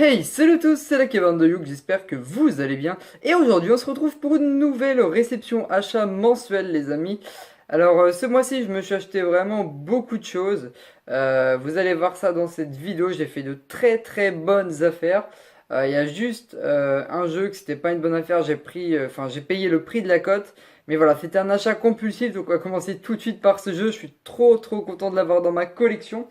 Hey, salut à tous, c'est la Kevin de Youk, j'espère que vous allez bien. Et aujourd'hui, on se retrouve pour une nouvelle réception achat mensuelle, les amis. Alors, ce mois-ci, je me suis acheté vraiment beaucoup de choses. Vous allez voir ça dans cette vidéo, j'ai fait de très très bonnes affaires. Il y a juste un jeu que c'était pas une bonne affaire, j'ai payé le prix de la cote. Mais voilà, c'était un achat compulsif, donc on va commencer tout de suite par ce jeu. Je suis trop content de l'avoir dans ma collection.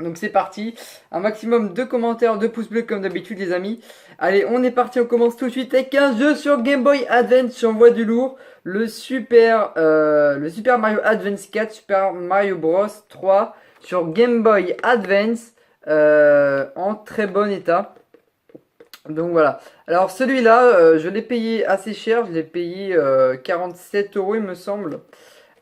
Donc c'est parti, un maximum de commentaires, de pouces bleus comme d'habitude les amis. Allez, on est parti, on commence tout de suite avec un jeu sur Game Boy Advance, j'envoie du lourd. Le Super Mario Advance 4, Super Mario Bros 3 sur Game Boy Advance en très bon état. Donc voilà. Alors celui-là, je l'ai payé assez cher, je l'ai payé 47 euros il me semble.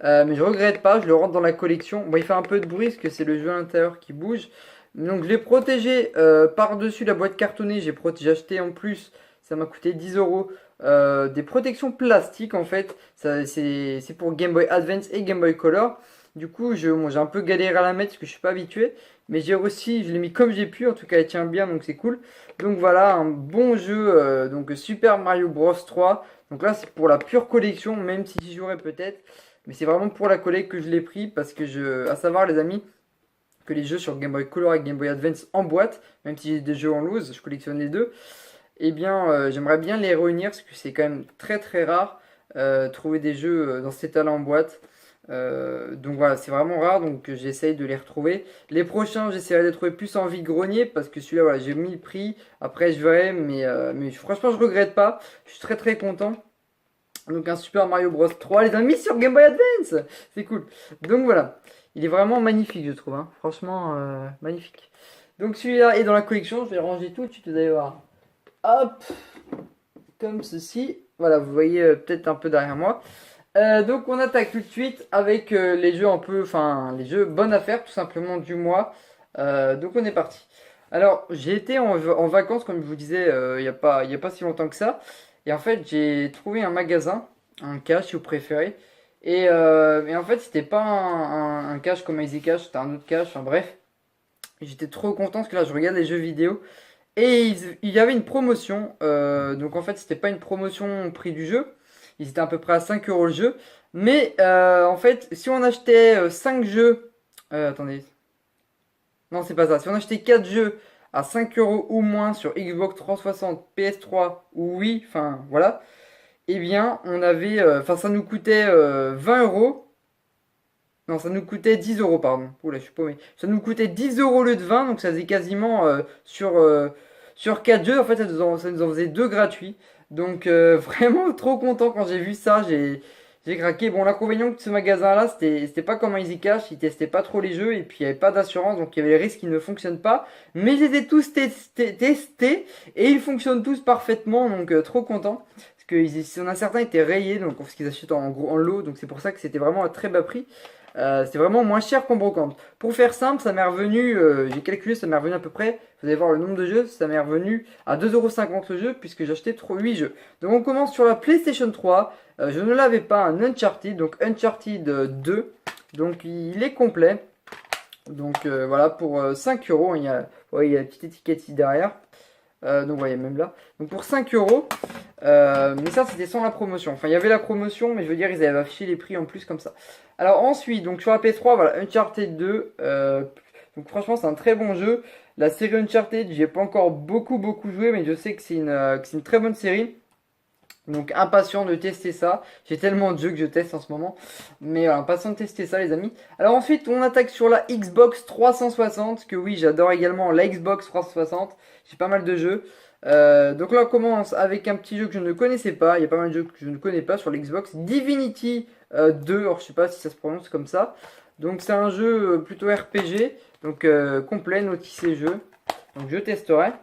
Mais je regrette pas, je le rentre dans la collection. Bon, il fait un peu de bruit parce que c'est le jeu à l'intérieur qui bouge. Donc je l'ai protégé par-dessus la boîte cartonnée. J'ai acheté en plus, ça m'a coûté 10 euros, des protections plastiques en fait. C'est pour Game Boy Advance et Game Boy Color. Du coup, moi, j'ai un peu galéré à la mettre parce que je suis pas habitué. Mais j'ai aussi, je l'ai mis comme j'ai pu. En tout cas, elle tient bien, donc c'est cool. Donc voilà, un bon jeu. Donc Super Mario Bros 3. Donc là, c'est pour la pure collection, même si j'y jouerais peut-être. Mais c'est vraiment pour la collègue que je l'ai pris parce que à savoir les amis, que les jeux sur Game Boy Color et Game Boy Advance en boîte, même si j'ai des jeux en loose, je collectionne les deux, eh bien j'aimerais bien les réunir parce que c'est quand même très rare trouver des jeux dans cet état-là en boîte. Donc voilà, c'est vraiment rare, donc j'essaye de les retrouver. Les prochains, j'essaierai de les trouver plus en vide-grenier parce que celui-là, voilà, j'ai mis le prix. Après, je verrai, mais franchement, je regrette pas. Je suis très content. Donc un Super Mario Bros 3, les amis sur Game Boy Advance. C'est cool. Donc voilà. Il est vraiment magnifique, je trouve, hein. Franchement, magnifique. Donc celui-là est dans la collection. Je vais le ranger tout de suite, vous allez voir. Hop. Comme ceci. Voilà, vous voyez peut-être un peu derrière moi. Donc on attaque tout de suite avec les jeux un peu, enfin les jeux bonne affaire tout simplement du mois. Donc on est parti. Alors j'ai été en vacances comme je vous disais il y a pas si longtemps que ça. Et en fait j'ai trouvé un magasin, un cash si vous préférez. Et en fait c'était pas un cash comme Easy Cash, c'était un autre cash, enfin bref. J'étais trop content parce que là je regarde les jeux vidéo. Et il y avait une promotion. Donc en fait c'était pas une promotion au prix du jeu. Ils étaient à peu près à 5 euros le jeu. Mais en fait, si on achetait 5 jeux. Attendez. Non, c'est pas ça. Si on achetait 4 jeux à 5 euros ou moins sur Xbox 360, PS3 ou Wii, enfin voilà. Eh bien, on avait. Enfin, ça nous coûtait 20 euros. Non, ça nous coûtait 10 euros, pardon. Oula, je suis paumé. Ça nous coûtait 10 euros au lieu de 20, donc ça faisait quasiment sur 4 jeux. En fait, ça nous en faisait 2 gratuits. Donc, vraiment trop content quand j'ai vu ça. J'ai craqué. Bon, l'inconvénient de ce magasin-là, c'était pas comme un Easy Cash. Ils testaient pas trop les jeux et puis il n'y avait pas d'assurance. Donc, il y avait les risques qui ne fonctionnent pas. Mais je les ai tous testés et ils fonctionnent tous parfaitement. Donc, trop content. Parce que il y en a certains étaient rayés, donc parce qu'ils achètent en gros en lot, donc c'est pour ça que c'était vraiment à très bas prix. C'est vraiment moins cher qu'en brocante. Pour faire simple, ça m'est revenu, j'ai calculé, ça m'est revenu à peu près, vous allez voir le nombre de jeux, ça m'est revenu à 2,50 € le jeu, puisque j'ai acheté 8 jeux. Donc on commence sur la PlayStation 3, je ne l'avais pas, un Uncharted, donc Uncharted 2, donc il est complet. Donc voilà, pour 5 euros, il y a la petite étiquette ici derrière. Donc vous voyez même là. Donc pour 5 euros, mais ça c'était sans la promotion. Enfin il y avait la promotion, mais je veux dire ils avaient affiché les prix en plus comme ça. Alors ensuite, donc sur la PS3, voilà, Uncharted 2. Donc franchement c'est un très bon jeu. La série Uncharted, j'ai pas encore beaucoup joué, mais je sais que c'est une très bonne série. Donc impatient de tester ça. J'ai tellement de jeux que je teste en ce moment. Mais voilà, impatient de tester ça les amis. Alors ensuite on attaque sur la Xbox 360. Que oui j'adore également la Xbox 360. J'ai pas mal de jeux. Donc là on commence avec un petit jeu que je ne connaissais pas. Il y a pas mal de jeux que je ne connais pas sur l'Xbox. Divinity 2. Alors je sais pas si ça se prononce comme ça. Donc c'est un jeu plutôt RPG. Donc complet, notice jeu. Donc je testerai.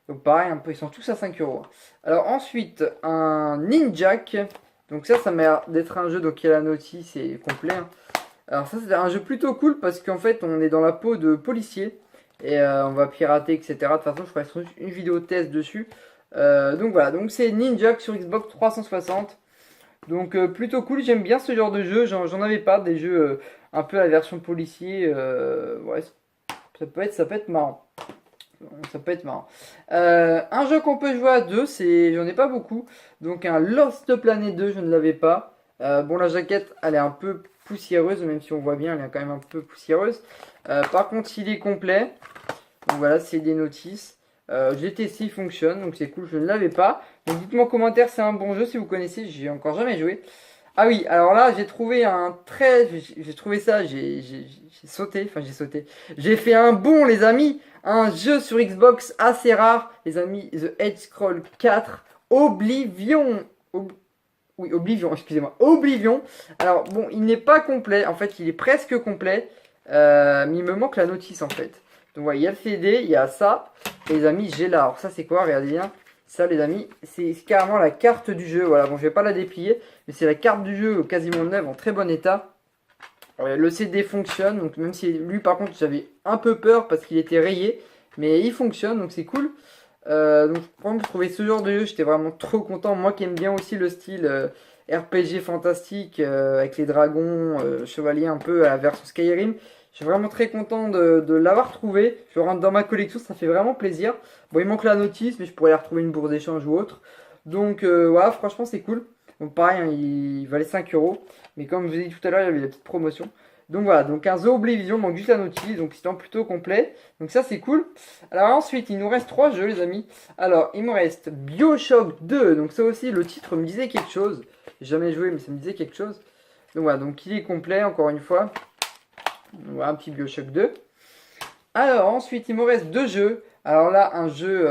Donc pareil, un peu, ils sont tous à 5 euros. Alors ensuite, un Ninjak. Donc ça m'a l'air d'être un jeu, donc il y a la notice, c'est complet, hein. Alors ça c'est un jeu plutôt cool parce qu'en fait on est dans la peau de policier. Et on va pirater, etc. De toute façon je ferai une vidéo test dessus. Donc voilà, donc c'est Ninjak sur Xbox 360. Donc plutôt cool, j'aime bien ce genre de jeu. J'en avais pas, des jeux un peu à la version policier. Ouais, ça peut être marrant. Ça peut être marrant. Un jeu qu'on peut jouer à deux, j'en ai pas beaucoup. Donc un Lost Planet 2, je ne l'avais pas. Bon, la jaquette, elle est un peu poussiéreuse, même si on voit bien, elle est quand même un peu poussiéreuse. Par contre, il est complet. Donc voilà, c'est des notices. J'ai testé, il fonctionne, donc c'est cool, je ne l'avais pas. Donc dites-moi en commentaire, c'est un bon jeu si vous connaissez, j'ai encore jamais joué. Ah oui, alors là, j'ai trouvé j'ai trouvé ça, j'ai sauté, enfin j'ai sauté. J'ai fait un bond, les amis, un jeu sur Xbox assez rare, les amis, The Edge Scroll 4 Oblivion. Oui, Oblivion, excusez-moi, Oblivion. Alors bon, il n'est pas complet, en fait, il est presque complet, mais il me manque la notice en fait. Donc voilà, il y a le CD, il y a ça, et les amis, j'ai là. Alors ça, c'est quoi? Regardez bien. Ça, les amis, c'est carrément la carte du jeu. Voilà, bon, je vais pas la déplier, mais c'est la carte du jeu quasiment neuve, en très bon état. Le CD fonctionne, donc même si lui, par contre, j'avais un peu peur parce qu'il était rayé, mais il fonctionne, donc c'est cool. Donc, par exemple, je trouvais ce genre de jeu, j'étais vraiment trop content. Moi qui aime bien aussi le style RPG fantastique avec les dragons, chevaliers un peu à la version Skyrim. Je suis vraiment très content de l'avoir trouvé. Je le rentre dans ma collection, ça fait vraiment plaisir. Bon, il manque la notice, mais je pourrais la retrouver une bourse d'échange ou autre. Donc, voilà, franchement, c'est cool. Donc, pareil, hein, il valait 5 euros. Mais comme je vous ai dit tout à l'heure, il y avait la petite promotion. Donc voilà, donc un The Oblivion, manque juste la notice, donc c'est en plutôt complet. Donc ça c'est cool. Alors ensuite, il nous reste 3 jeux les amis. Alors il me reste BioShock 2, donc ça aussi le titre me disait quelque chose. J'ai jamais joué mais ça me disait quelque chose. Donc voilà, donc il est complet encore une fois. Voilà un petit BioShock 2. Alors ensuite il me reste 2 jeux. Alors là un jeu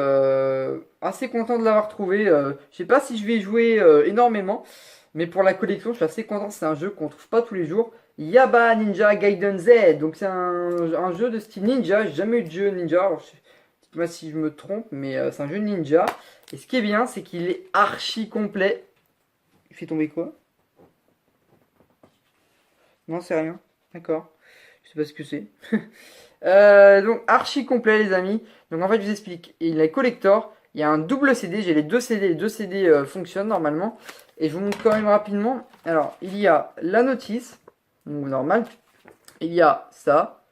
assez content de l'avoir trouvé. Je sais pas si je vais y jouer énormément. Mais pour la collection je suis assez content. C'est un jeu qu'on trouve pas tous les jours. Yaba Ninja Gaiden Z. Donc c'est un jeu de style ninja. J'ai jamais eu de jeu ninja. Alors, dites-moi si je me trompe, mais c'est un jeu ninja. Et ce qui est bien, c'est qu'il est archi complet. Il fait tomber quoi? Non, c'est rien. D'accord. Je sais pas ce que c'est. Donc archi complet les amis. Donc en fait je vous explique. Il est collector. Il y a un double CD. J'ai les deux CD. Les deux CD fonctionnent normalement. Et je vous montre quand même rapidement. Alors il y a la notice. Donc normal. Il y a ça.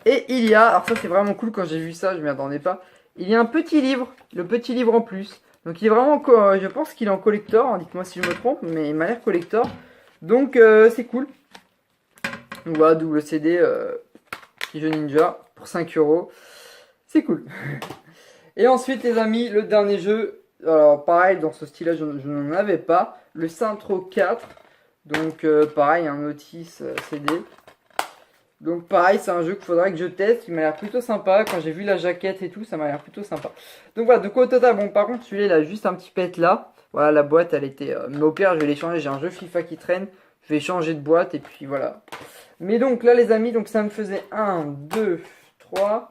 Et il y a, alors ça c'est vraiment cool quand j'ai vu ça, je m'y attendais pas. Il y a un petit livre, le petit livre en plus. Donc il est vraiment, je pense qu'il est en collector, hein, dites-moi si je me trompe, mais il m'a l'air collector. Donc c'est cool. Donc voilà, double CD, petit jeu ninja pour 5 euros. C'est cool. Et ensuite les amis, le dernier jeu, alors pareil, dans ce style-là je n'en avais pas. Le Syntro 4. Donc pareil, un notice CD. Donc pareil, c'est un jeu qu'il faudrait que je teste, il m'a l'air plutôt sympa, quand j'ai vu la jaquette et tout, ça m'a l'air plutôt sympa. Donc voilà, donc au total, bon par contre celui-là il a juste un petit pet là, voilà la boîte elle était, mais au pire je vais l'échanger, j'ai un jeu FIFA qui traîne, je vais changer de boîte et puis voilà. Mais donc là les amis, donc ça me faisait 1, 2, 3,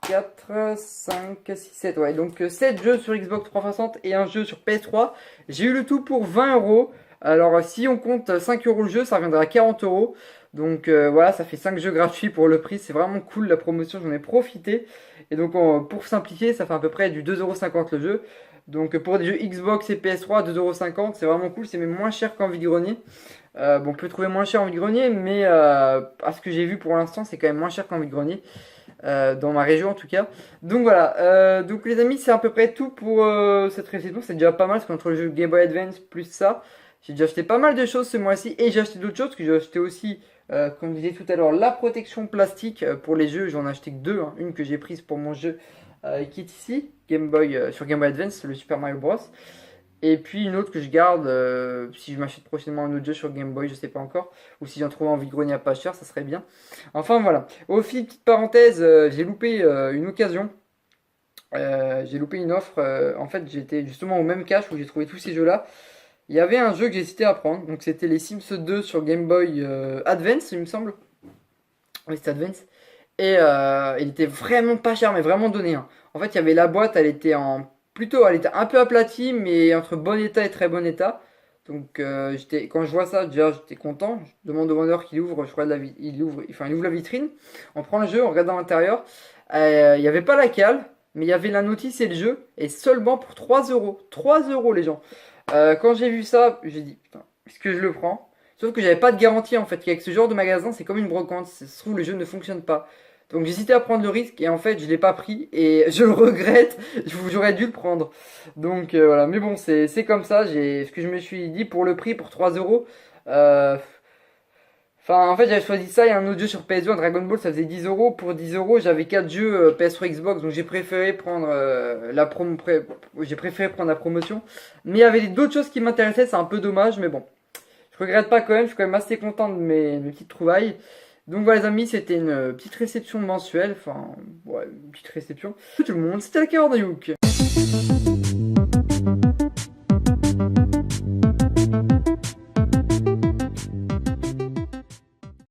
4, 5, 6, 7, ouais, donc 7 jeux sur Xbox 360 et un jeu sur PS3, j'ai eu le tout pour 20 euros. Alors si on compte 5 euros le jeu, ça reviendra à 40 euros. Donc voilà, ça fait 5 jeux gratuits pour le prix, c'est vraiment cool la promotion, j'en ai profité. Et donc pour simplifier, ça fait à peu près du 2,50€ le jeu. Donc pour des jeux Xbox et PS3, 2,50€, c'est vraiment cool, c'est même moins cher qu'en vide-grenier. Bon, on peut trouver moins cher en vide-grenier, mais à ce que j'ai vu pour l'instant, c'est quand même moins cher qu'en vide-grenier. Dans ma région en tout cas. Donc voilà, donc les amis, c'est à peu près tout pour cette réception. C'est déjà pas mal parce qu'entre le jeu Game Boy Advance plus ça, j'ai déjà acheté pas mal de choses ce mois-ci et j'ai acheté d'autres choses parce que j'ai acheté aussi, comme je disais tout à l'heure, la protection plastique pour les jeux. J'en ai acheté que deux, hein. Une que j'ai prise pour mon jeu qui est ici, Game Boy, sur Game Boy Advance, le Super Mario Bros. Et puis une autre que je garde si je m'achète prochainement un autre jeu sur Game Boy, je sais pas encore. Ou si j'en trouve en vide-grenier à pas cher, ça serait bien. Enfin voilà. Au fil, petite parenthèse, j'ai loupé une occasion. J'ai loupé une offre. En fait, j'étais justement au même cache où j'ai trouvé tous ces jeux-là. Il y avait un jeu que j'ai hésité à prendre. Donc c'était les Sims 2 sur Game Boy Advance, il me semble. Oui, c'était Advance. Et il était vraiment pas cher, mais vraiment donné, hein. En fait, il y avait la boîte, elle était elle était un peu aplatie, mais entre bon état et très bon état. Donc, quand je vois ça, déjà, j'étais content. Je demande au vendeur qu'il ouvre, je crois, il ouvre la vitrine. On prend le jeu, on regarde dans l'intérieur. Il n'y avait pas la cale, mais il y avait la notice et le jeu, et seulement pour 3 euros. 3 euros, les gens. Quand j'ai vu ça, j'ai dit, putain, est-ce que je le prends? Sauf que j'avais pas de garantie en fait. Avec ce genre de magasin, c'est comme une brocante. Ça se trouve, le jeu ne fonctionne pas. Donc j'hésitais à prendre le risque et en fait je l'ai pas pris et je le regrette, j'aurais dû le prendre. Donc voilà, mais bon c'est comme ça, ce que je me suis dit pour le prix, pour 3 euros. euh, Enfin, en fait, j'avais choisi ça et un autre jeu sur PS2, Dragon Ball, ça faisait 10 euros. Pour 10 euros, j'avais 4 jeux PS3 Xbox, donc j'ai préféré prendre j'ai préféré prendre la promotion. Mais il y avait d'autres choses qui m'intéressaient, c'est un peu dommage, mais bon. Je regrette pas quand même, je suis quand même assez content de mes petites trouvailles. Donc voilà les amis, c'était une petite réception mensuelle, enfin, ouais, une petite réception. Tout le monde, c'était la cœur de Youk.